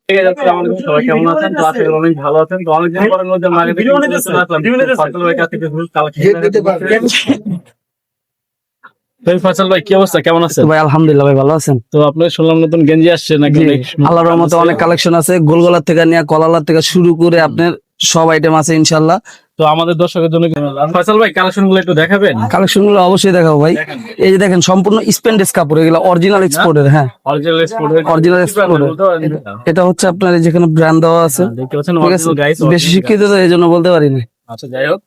ঠিক আছে, আসসালামু আলাইকুম। সবাই কেমন আছেন? তো আশা করি অনেক ভালো আছেন। তো অনেকদিন পরে নতুন মার্কেটে চলে আসলাম। ফয়সাল ভাইয়ের কাছ থেকে ফুল কালেকশন। ফয়সাল ভাই, কি অবস্থা, কেমন আছেন? ভাই আলহামদুলিল্লাহ, ভাই ভালো আছেন? তো আপনার শুনলাম নতুন গেঞ্জি আসছে নাকি? জি, আল্লাহর রহমতে অনেক কালেকশন আছে, গোলগলার থেকে নিয়ে কলালার থেকে শুরু করে আপনার সব আইটেম আছে ইনশাআল্লাহ। তো আমাদের দর্শকের জন্য ফয়সাল ভাই কালেকশন গুলো একটু দেখাবেন? কালেকশন গুলো অবশ্যই দেখাবো ভাই। এই যে দেখেন সম্পূর্ণ স্প্যান্ডেক্স কাপড়, এগুলো অরিজিনাল এক্সপোর্টের। হ্যাঁ, অরিজিনাল অরিজিনাল এক্সপোর্টের। এটা হচ্ছে আপনার যেখানে ব্র্যান্ড দেওয়া আছে, দেখতে পাচ্ছেন, ঠিক আছে? Original guys. বেশি শিক্ষিত তো এই জন্য বলতে পারি না। আচ্ছা, যাই হোক,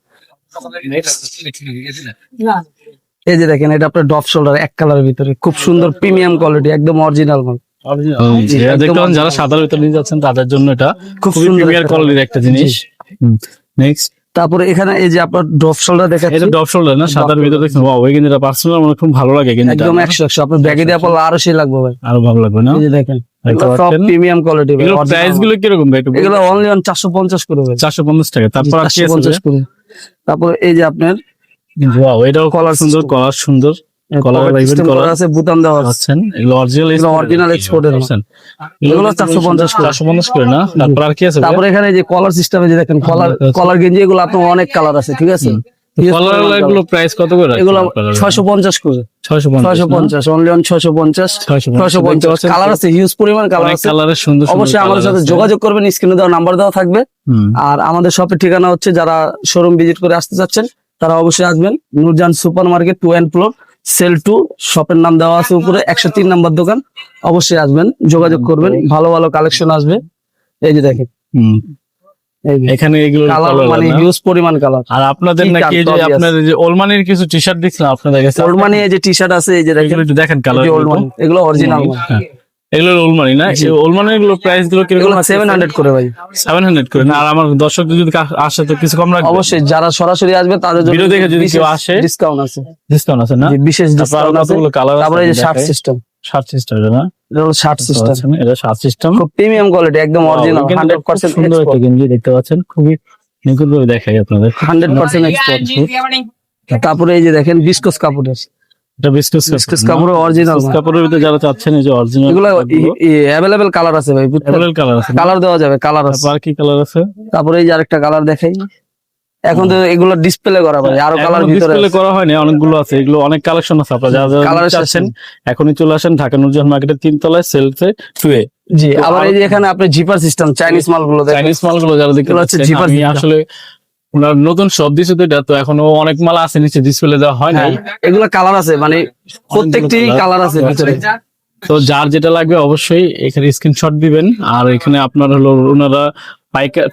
এই যে দেখেন, এটা আপনার ডপ শোল্ডার এক কালারের ভিতরে, খুব সুন্দর প্রিমিয়াম কোয়ালিটি, একদম অরিজিনাল মাল। যারা সাদার ভিতরে নিয়ে যাচ্ছেন তাদের জন্য এটা খুব খুবই সুন্দর প্রিমিয়ার কোয়ালিটির একটা জিনিস। নেক্সট, তারপরে এখানে এই যে আপনার ডপ শোল্ডার দেখাচ্ছি, এটা ডপ শোল্ডার না, সাদার ভিতরে দেখছেন, ওয়াও, এই কিন্তু পার্সোনাল আমার খুব ভালো লাগে কিন্তু একদম 100 আপনার ব্যাগে দিয়ে পড়লে আরো সেই লাগবে ভাই, আরো ভালো লাগবে না? এই যে দেখেন সব প্রিমিয়াম কোয়ালিটি ভাই। এগুলো প্রাইস গুলো কিরকম ভাই? এগুলো অনলি অন 450 করে ভাই, 450 টাকা। তারপর আর কি আছে? 450 করে। তারপর এই যে আপনার ওয়াও, এটাও কলার সুন্দর, কলার সুন্দর, কলার লাইভের কলার আছে, বুতাম দেওয়া আছে। আছেন, এগুলো অরিজিনাল এক্সপোর্টের আছেন, এগুলো 450 করে। 450 করে না? তারপর আর কি আছে? তারপর এখানে যে কলার সিস্টেমে যে দেখেন কলার গেঞ্জি, এগুলো আপনার অনেক কালার আছে, ঠিক আছে? কলার লাইভগুলো প্রাইস কত করে? এগুলো 650 করে। 650 অনলি অন 650 কালার আছে, হিউজ পরিমাণ কালার আছে। কালারের সুন্দর। অবশ্যই আমাদের সাথে যোগাযোগ করবেন, স্ক্রিনে দেওয়া নাম্বার দেওয়া থাকবে। আর আমাদের শপের ঠিকানা হচ্ছে, যারা শোরুম ভিজিট করে আসতে চাচ্ছেন তারা অবশ্যই আসবেন, নূরজাহান সুপার মার্কেট 2 এন্ড ফ্লোর, সেল 2। শপের নাম দেওয়া আছে উপরে, 103 নাম্বার দোকান। অবশ্যই আসবেন, যোগাযোগ করবেন, ভালো ভালো কালেকশন আসবে। এই যে দেখেন, এখানে এগুলো কালার মানে হিউজ পরিমাণ কালার। আর আপনাদের নাকি এই যে আপনার যে ওলমানির কিছু টি শার্ট দেখছিলাম আপনাদের কাছে, ওলমানি এই যে টি শার্ট আছে, এই যে দেখেন, একটু দেখেন কালার। এগুলো অরিজিনাল, এগুলো ওলমানি না? এই ওলমানির গুলো প্রাইস গুলো কিরকম? 700 করে ভাই, 700 করে না? আর আমার দর্শক যদি আসে তো কিছু কম রাখবেন? অবশ্যই, যারা সরাসরি আসবে তাদের জন্য ভিডিও দেখে যদি কেউ আসে ডিসকাউন্ট আছে। ডিসকাউন্ট আছে না? বিশেষ ডিসকাউন্ট আছে। তারপরে এই যে শার্ট সিস্টেম, শার্ট সিস্টেম না? এটা হলো শার্ট সিস্টেম, এটা শার্ট সিস্টেম, খুব প্রিমিয়াম কোয়ালিটি, একদম অরিজিনাল 100% সুন্দর একটা গেঞ্জি দেখতে পাচ্ছেন, খুবই নিখুঁত ভাবে দেখাই আপনাদের, 100% এক্সপোর্ট। তারপরে এই যে দেখেন বিস্কস কাপড়ের, এটা বিস্কুস কাপড় অরিজিনাল, কাপড়ের ভিতরে যারা চাচ্ছেন এই যে অরিজিনাল, এগুলো अवेलेबल কালার আছে ভাই, অ্যাভেলেবল কালার আছে, কালার দেওয়া যাবে, কালার আছে। আর কি কালার আছে? তারপরে এই যে আরেকটা কালার দেখাই, এখন তো এগুলো ডিসপ্লে করা ভাই, আরো কালার ভিতরে ডিসপ্লে করা হয়নি, অনেকগুলো আছে, এগুলো অনেক কালেকশন আছে। আপনারা যারা কালার চাচ্ছেন এখনই চলে আসেন ঢাকা নূরজাহান মার্কেটের 3 তলায় সেলফে 2 এ। জি, আবার এই যে এখানে আপনি জিপার সিস্টেম, চাইনিজ মালগুলো দেখেন, চাইনিজ মালগুলো যারা দেখতে পাচ্ছেন, আমি আসলে ওনার নতুন সব দিছে তো, এটা তো এখনো অনেক মাল আছে নিচে, ডিসপ্লে দেওয়া হয় নাই। এগুলো কালার আছে, মানে প্রত্যেকটি কালার আছে ভিতরে। তো যার যেটা লাগবে অবশ্যই এখানে স্ক্রিনশট দিবেন। আর এখানে আপনার হলো ওনারা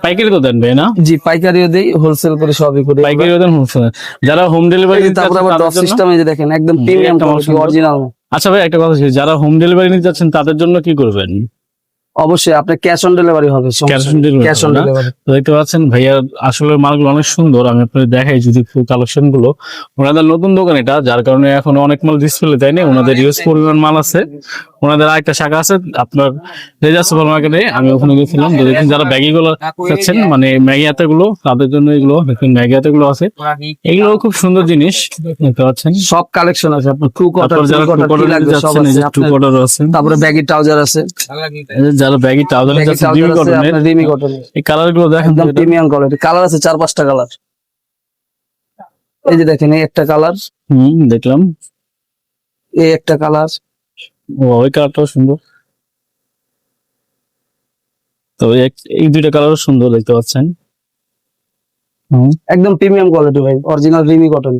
পাইকারি তো দেন ভাই না? জি, পাইকারিও দেই, হোলসেল করে সবই করি, পাইকারিও দেন, হোলসেল। যারা হোম ডেলিভারি, তারপরে আবার ডপ সিস্টেম, এই যে দেখেন একদম প্রিমিয়াম কোয়ালিটি, অরিজিনাল। আচ্ছা ভাই, একটা কথা ছিল, যারা হোম ডেলিভারি নিতে যাচ্ছেন তাদের জন্য কি করবেন? অবশ্যই আপনার ক্যাশ অন ডেলিভারি হবে, cash on delivery. Cash on delivery. দেখতে পাচ্ছেন ভাইয়া, আসলে মালগুলো অনেক সুন্দর। আমি আপনাদের দেখাই যদি ফুল কালেকশন গুলো। ওনাদের নতুন দোকান এটা, যার কারণে এখন অনেক মাল ডিসপ্লে দেয়নি। ওনাদের ইউজ পরিমাণ মাল আছে। ওনাদের আরেকটা শাখা আছে আপনার রেজা সুপার মার্কেটে, আমি ওখানে গেছিলাম। দেখুন, যারা ব্যাগি গুলো খাচ্ছেন, মানে ম্যাগি হাতে গুলো, তাদের জন্য এগুলো দেখুন, ম্যাগি হাতে গুলো আছে। এগুলো খুব সুন্দর জিনিস, দেখতে পাচ্ছেন সব কালেকশন আছে আপনার, টু কটার, যারা টু কটার যাচ্ছেন, এই যে টু কটার আছে। তারপরে ব্যাগি ট্রাউজার আছে, যারা ব্যাগি ট্রাউজার যাচ্ছেন, রিমি কটন। এই কালার গুলো দেখেন, একদম প্রিমিয়াম কোয়ালিটি, কালার আছে 4-5টা কালার। এই যে দেখেন, এই একটা কালার, দেখলাম, এই একটা কালার, ওই কালারটাও সুন্দর। তো এই দুইটা কালারও সুন্দর, দেখতে পাচ্ছেন, একদম প্রিমিয়াম কোয়ালিটি ভাই, অরিজিনাল রিমি কটন।